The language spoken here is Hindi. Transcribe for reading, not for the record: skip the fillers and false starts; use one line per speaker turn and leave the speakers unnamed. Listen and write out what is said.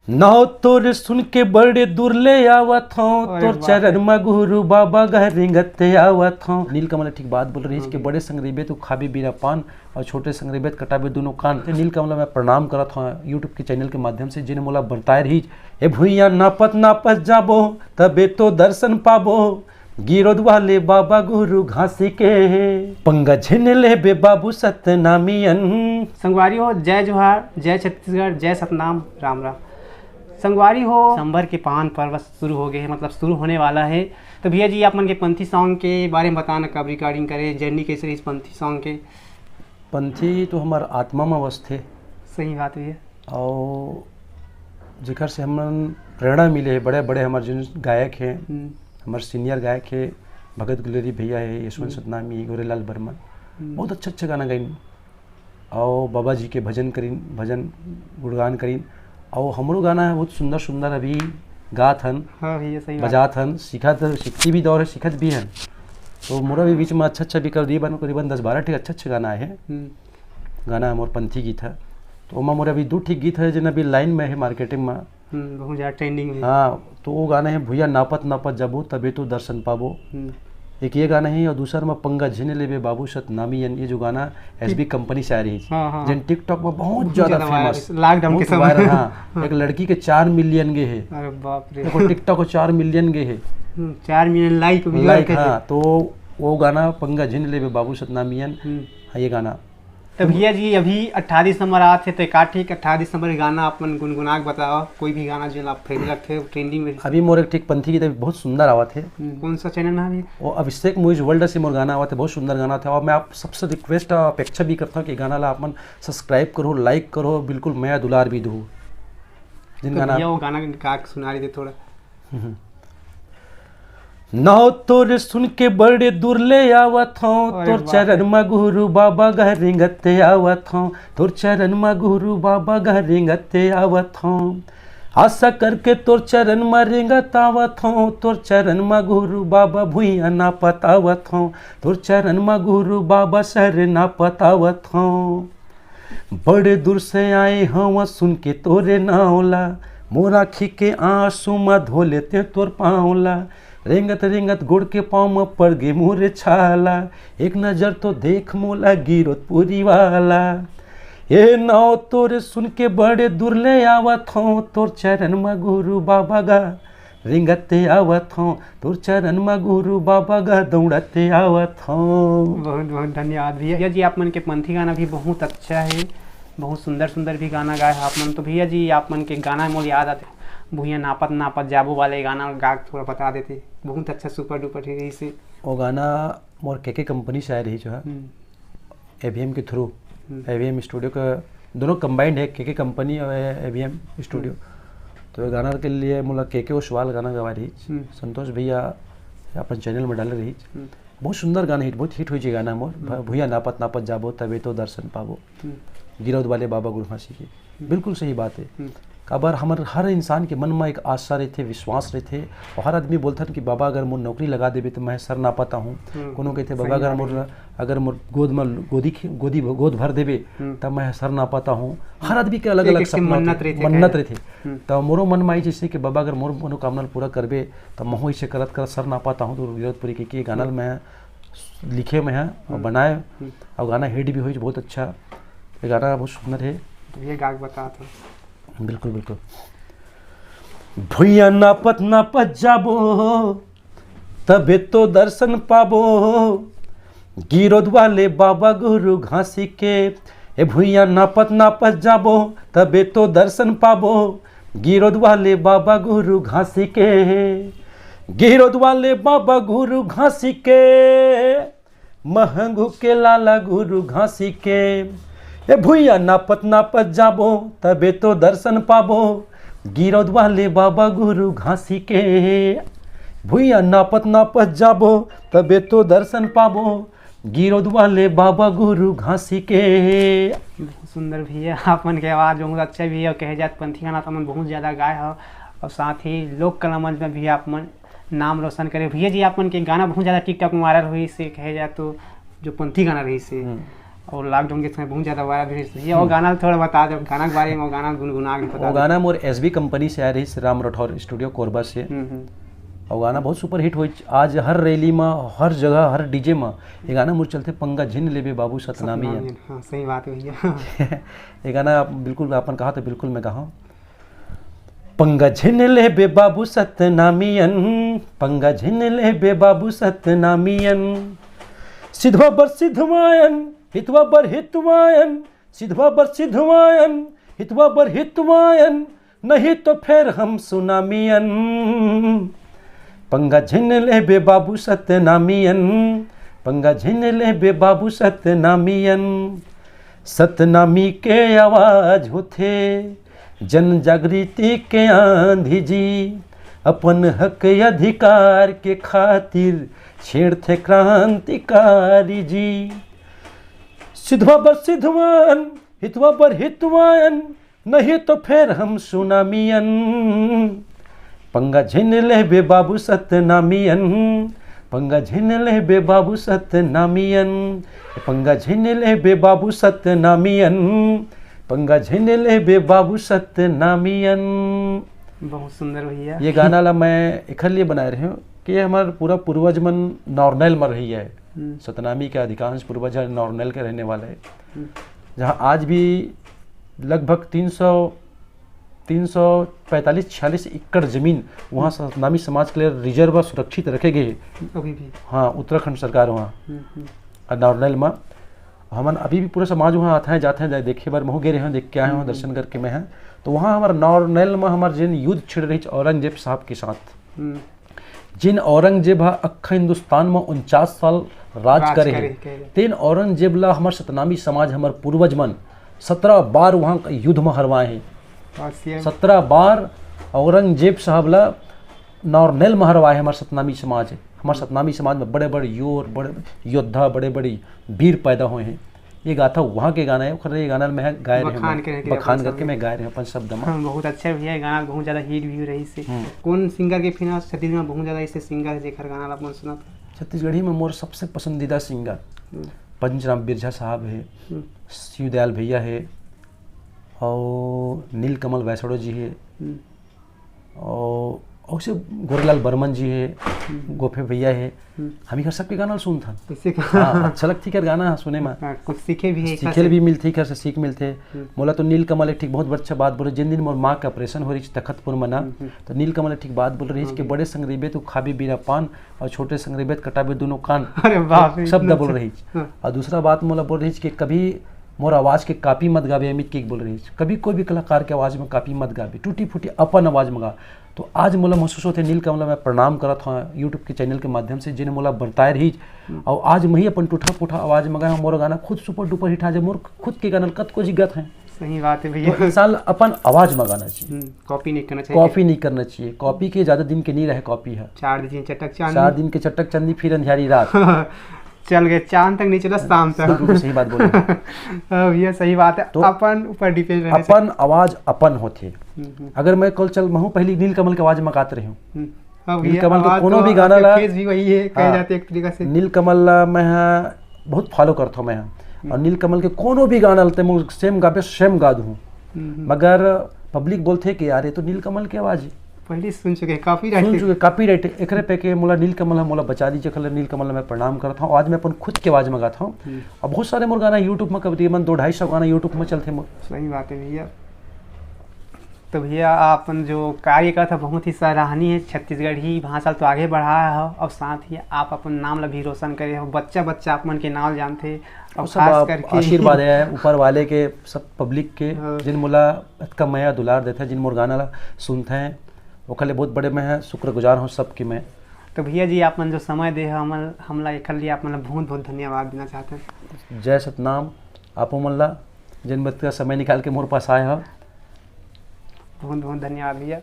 नौ तोर सुन के बड़े दूर ले आवत हूँ, तोर चरण में गुरु बाबा गहरिंगत आवत हूँ। नीलकमल ठीक बात बोल रही है कि बड़े संगरीबे तो खाबी बीरा पान और छोटे संगरीबे कटाबे दोनों कान। नीलकमल मैं प्रणाम करत हूँ यूट्यूब के चैनल के माध्यम से, जिन्हें मोला बताए रही ए भुइया नापत नापत जाबो तबे तो दर्शन पाबो, गिरोद वाले बाबा गुरु घासी के पंगा झिन ले बे बाबू सतनामियन।
संगवारी हो, जय जोहार, जय छत्तीसगढ़, जय सतनाम, राम राम। संगवारी हो, दिसंबर के पावन पर्व शुरू हो गए हैं, मतलब शुरू होने वाला है। तो भैया जी आप मन के पंथी सॉन्ग के बारे में बताना, कब रिकॉर्डिंग करे, जर्नी कैसे रही इस पंथी सॉन्ग के?
पंथी तो हमार आत्मा में अवस्थे।
सही बात है।
और जिकर से हम प्रेरणा मिले है, बड़े बड़े हमारे जिन गायक हैं, हमारे सीनियर गायक है भगत गुलेरी भैया है, यशवंत सतनामी, गोरेलाल बर्मन, बहुत अच्छा गाना गाइन और बाबा जी के भजन करीन, भजन गुणगान करीन। और हमरो गाना है बहुत सुंदर सुंदर अभी गात हन।
हाँ भैया सही
बजात हन, सीखती भी दौर है, सीखत भी हन। तो मोरा भी बीच में अच्छा भी करीबन 10-12 ठीक अच्छा गाना है। गाना मोर पंथी गीत है। तो ओमा मोरा अभी 2 ठीक गीत है जिन अभी लाइन में है मार्केटिंग में,
बहुत ज़्यादा ट्रेंडिंग है।
हाँ, तो वो गाना है भुइया नापत नापत जाबो तबे तो दर्शन पाबो, एक ये गाना है। और दूसरा में पंगा झिन लेबे बाबू सतनामियन, ये जो गाना एसबी कंपनी से आ रही है, जिन टिकटॉक में बहुत ज्यादा फेमस,
लॉकडाउन के समय।
हाँ, एक लड़की के 4 मिलियन गे है।
अरे बाप रे,
देखो टिकटॉक को 4 मिलियन गे है,
4 मिलियन लाइक।
हाँ, तो वो गाना पंगा झिन लेबे बाबू सतनामियन, ये गाना।
तो भैया जी अभी 18 दिसंबर आते थे, तो एक ठीक 18 दिसंबर गाना अपन गुनगुना के बताओ, कोई भी गाना जो आप फेवरेट थे ट्रेंडिंग में।
अभी मोर एक ठीक पंथी गीत बहुत सुंदर आवा थे।
कौन सा चैनल में अभी?
वो अभिषेक मूवीज वर्ल्ड से मोर गाना आवा थे, बहुत सुंदर गाना था। और मैं आप सबसे रिक्वेस्ट अपेक्षा भी करता हूँ कि गाना ला अपन सब्सक्राइब करो, लाइक करो, बिल्कुल मैं दुलार भी दूँ जिन
तो
गाना।
वो गाना गा के सुना रही थे थोड़ा।
नौ तोर सुन के बड़े दूर ले आवत हूँ, तोर चरण में गुरु बाबा गहरिंगत आवत हूँ, तोर चरण में गुरु बाबा गहरिंगत आवत हूँ। आशा करके तोर चरण में रिंगत आवत हूँ, तोर चरण में गुरु बाबा भुइया नापत आवत हूँ, तोर चरण में गुरु बाबा सर नापत आवत हूँ। बड़े दूर से आए हवा सुन के तोरे नावला, मोर आँखी के आंसू में धो लेते तोर पाँवला, रेंगत रेंगत गुड़ के पाँव में पड़ गे मोरे छाला, एक नजर तो देख मोला गिरोत पूरी वाला। ये नाव तोरे सुन के बड़े दूर ले आवत हूँ, तोर चरण में गुरु बाबा गा रिंगते आवत हूँ, तोर चरण में गुरु बाबा गा दौड़ते आवत हूँ।
बहुत बहुत धन्यवाद भैया जी, आप मन के पंथी गाना भी बहुत अच्छा है, बहुत सुंदर सुंदर भी गाना गाए आप मन। तो भैया जी आप मन के गाना मोल याद आते, भुइया नापत नापत जाबो वाले गाना गा थोड़ा बता देते, बहुत अच्छा सुपर डुपर है इसे।
वो गाना मोर के कंपनी से आ रही जो है, एवीएम के थ्रू, एवीएम स्टूडियो का दोनों कंबाइंड है, के कंपनी और एवीएम स्टूडियो। तो ये गाना के लिए मोला के ओसवाल गाना गवा रही, संतोष भैया अपन चैनल में डाल रही, बहुत सुंदर गाना हिट, बहुत हिट हुई गाना मोर। भुइया नापत नापत जाबो तबे तो दर्शन पाबो, गिरौद वाले बाबा गुरु घासी के। बिल्कुल सही बात है। काबर हमारे हर इंसान के मन में एक आशा रहते, विश्वास रहते, और हर आदमी बोलता कि बाबा अगर मोर नौकरी लगा देवे तो मैं सर ना पाता हूँ। कोनो कहते बाबा अगर मोर गोद में गोद भर देवे तब मैं सर ना पाता हूँ। हर आदमी के अलग अलग मन्नत रहते। तो मोरो मन में आई जैसे कि बाबा अगर मोर मनोकामना पूरा करबे तब महू इसे करत कर सर ना पाता हूँ। तो विरोधपुरी के गाना में लिखे में है और बनाए, और गाना हिट भी हुई बहुत अच्छा, ये गाना बहुत सुंदर है।
ये गा के बता था।
बिल्कुल बिल्कुल। भुइया नापत नापत जाबो तबे तो दर्शन पाबो, गिरोद वाले बाबा गुरु घासी के। ए भुइया नापत नापत जाबो तबे तो दर्शन पाबो, गिरोद वाले बाबा गुरु घासी के। गिरोद वाले बाबा गुरु घासी के, महंगू के लाला गुरु घासी के। ए भुइया नापत नापत जाबो तबे तो दर्शन पाबो, गिरौद वाले बाबा गुरु घासी के। भुइया नापत नापत जाबो तबे तो दर्शन पाबो, गिरौद वाले बाबा गुरु घासी के।
सुंदर भैया आप मन के आवाज़ बहुत अच्छा भी है, कहे जात पंथी गाना तो मन बहुत ज़्यादा गाए हो, और साथ ही लोक कला मंच में भी आप मन नाम रोशन करे। भैया जी आप मन के गाना बहुत ज़्यादा टिकटॉक में वायरल हुई से, कहे जाए तो जो पंथी गाना रही से, और लॉकडाउन के समय बहुत ज़्यादा वायरल भी रही। और गाना थोड़ा बता दो गाना के बारे में, वो गाना गुनगुना के बता
वो गाना मोर SB कंपनी से आ रही राम राठौर स्टूडियो कोरबा से। और गाना बहुत सुपर हिट हुई। आज हर रैली में, हर जगह, हर डीजे में ये गाना मोर चलते, पंगा झिन लेबे बाबू सतनामी है।
हाँ सही बात है भैया।
ये गाना बिल्कुल अपन कहा तो बिल्कुल मैं कहा, पंगा झिन लेबे बाबू सतनामियन, पंगा झिन लेबे बाबू सतनामियन, सिद्धवा बर सिद्धवायन, हितवा बर हितवायन, सिद्धवा बर सिद्धवायन, हितवा बर हितवायन, नहीं तो फिर हम सुनामियन, पंगा झिन लेबे बाबू सतनामियन, पंगा झिन लेबे बाबू सतनामियन, सतनामी के आवाज होते जन जागृति के आंधी जी, अपन हक अधिकार के खातिर छेड़ते क्रांतिकारी जी, सिद्धवा बर सिद्धवान, हितवा बर हितवायन, नहीं तो फिर हम सुनामियन, पंगा झिन लेबे बाबू सतनामियन, पंगा झिन लेबे बाबू सतनामियन, पंगा झिन लेबे बाबू सतनामियन, पंगा झिन लेबे बाबू सतनामियन।
बहुत सुंदर भैया।
ये गाना ला मैं इखर लिए बना रही हूँ कि हमारा पूरा पूर्वज मन नॉर्नल में रही है। सतनामी के अधिकांश पूर्वज नॉर्नल के रहने वाले हैं, जहाँ आज भी लगभग 345-46 एकड़ जमीन वहाँ सतनामी समाज के लिए रिजर्व व सुरक्षित रखे गए
अभी भी।
हाँ, उत्तराखंड सरकार वहाँ नॉर्नल में। हमन अभी भी पूरा समाज वहाँ आते हैं, जाते हैं, देखे बार महू गे रहे हैं, देख के आए हैं, दर्शन करके मैं हैं। तो वहाँ हमारा नॉर्नल में हमारे जिन युद्ध छिड़ रही औरंगजेब साहब के साथ, जिन औरंगजेब अक्खा हिंदुस्तान में 49 साल राज करे हैं, तीन औरंगजेब ला हमारे सतनामी समाज, हमारे पूर्वज मन 17 बार वहाँ युद्ध में हरवाए हैं। 17 बार औरंगजेब साहब ला नॉर्नल में हरवाए हमारे सतनामी समाज है। हमारे सतनामी समाज में बड़े बड़े बड़े योद्धा, बड़े बड़े वीर पैदा हुए हैं। ये गाथा वहाँ के गाना है, ये गाना में गाए रहे हैं, बखान करके मैं गाए रहे हैं अपन शब्द में।
बहुत अच्छा भी है गाना, बहुत ज़्यादा हिट भी रही से। कौन सिंगर के फिर छत्तीसगढ़ में बहुत ज़्यादा ऐसे सिंगर है जेकर गाना अपन सुना था?
छत्तीसगढ़ी में मोर सबसे पसंदीदा सिंगर पंचराम बिरजा साहब है, शिवदयाल भैया है, और नीलकमल वैसड़ो जी है, और से गोरेलाल बर्मन जी है, गोफे भैया है। हम ही सबके गाना सुन था। हाँ, अच्छा लगती कर गाना सुने में,
कुछ सीखे भी है,
सीखे भी मिलती कर से सीख मिलते। मोला तो नीलकमल एक ठीक बहुत अच्छा बात बोले, जिन दिन मोर माँ का ऑपरेशन हो रही तखतपुर मना, तो नीलकमल ठीक बात बोल रही कि बड़े संगरीबे तो खाबी बिना पान, और छोटे संगरीबे कटाबे दोनों कान, शब्द बोल रही। और दूसरा बात मोला बोल रही कि कभी मोर आवाज़ के कापी मत गावे, अमित के बोल रही, कभी कोई भी कलाकार के आवाज़ में कापी मत गावे, टूटी फूटी अपन आवाज़ में गा। तो आज मोला महसूस होते नीलकमल मैं प्रणाम करत हूँ यूट्यूब के चैनल के माध्यम से, जिन्हें मोला बताए रही। और आज मैं ही अपन टूटा फूटा आवाज़ में गाया, मोर गाना खुद सुपर डुपर हिट आज मोर खुद के गाना कत को जिगत है।
सही बात है भैया।
तो इंसान अपन आवाज़ में गाना चाहिए,
कॉपी नहीं करना चाहिए।
कॉपी नहीं करना चाहिए। कॉपी के ज़्यादा दिन के नहीं रहे, कॉपी है
4 दिन चटक चांद,
4 दिन के चटक चंदी फिर अंधियारी रात
चल गए, चांद तक नहीं चला शाम तक।
सही बात बोले
भैया, सही बात है। तो अपन ऊपर डिपेंड रहने से
अपन आवाज अपन होते। अगर मैं कल चल महू पहली नीलकमल की आवाज में गाते रही हूँ, नीलकमल का कोनो भी गाना ला
भी वही है, कहे जाते एक तरीका से।
नीलकमल ला मैं बहुत फॉलो करता हूँ मैं, और नीलकमल के कोनो भी गाना लते मैं सेम गाबे सेम गा दूँ। मगर पब्लिक बोलते कि यार ये तो नीलकमल की आवाज है,
पहले सुन चुके कॉपीराइट
एकरे पे के मोला नीलकमल मोला बचा दीजिए। कल नीलकमल मैं प्रणाम करता हूँ। आज मैं अपन खुद के आवाज़ में गाता हूँ, और बहुत सारे मोर गाना यूट्यूब में करीबन 200-250 गाना यूट्यूब में चलते मोर।
सही बात है भैया। तो भैया अपन जो कार्य का था बहुत ही सराहनीय है, छत्तीसगढ़ी भाषा तो आगे बढ़ाया है, और साथ ही आप अपन नाम ला भी रोशन करे हो, बच्चा बच्चा आप मन के नाम जानते, और खास करके
आशीर्वाद है ऊपर वाले के, सब पब्लिक के, जिन मोला का मया दुलार देते हैं, जिन मोर गाना ला सुनते हैं, वो खले बहुत बड़े मैं शुक्रगुजार हूँ सबकी मैं।
तो भैया जी आपन जो समय दे हमला एक लिए आप मतलब बहुत बहुत धन्यवाद देना चाहते हैं।
जय सतनाम। आप मल्ला जिन बत का समय निकाल के मोर पास आए हो,
बहुत बहुत धन्यवाद भैया।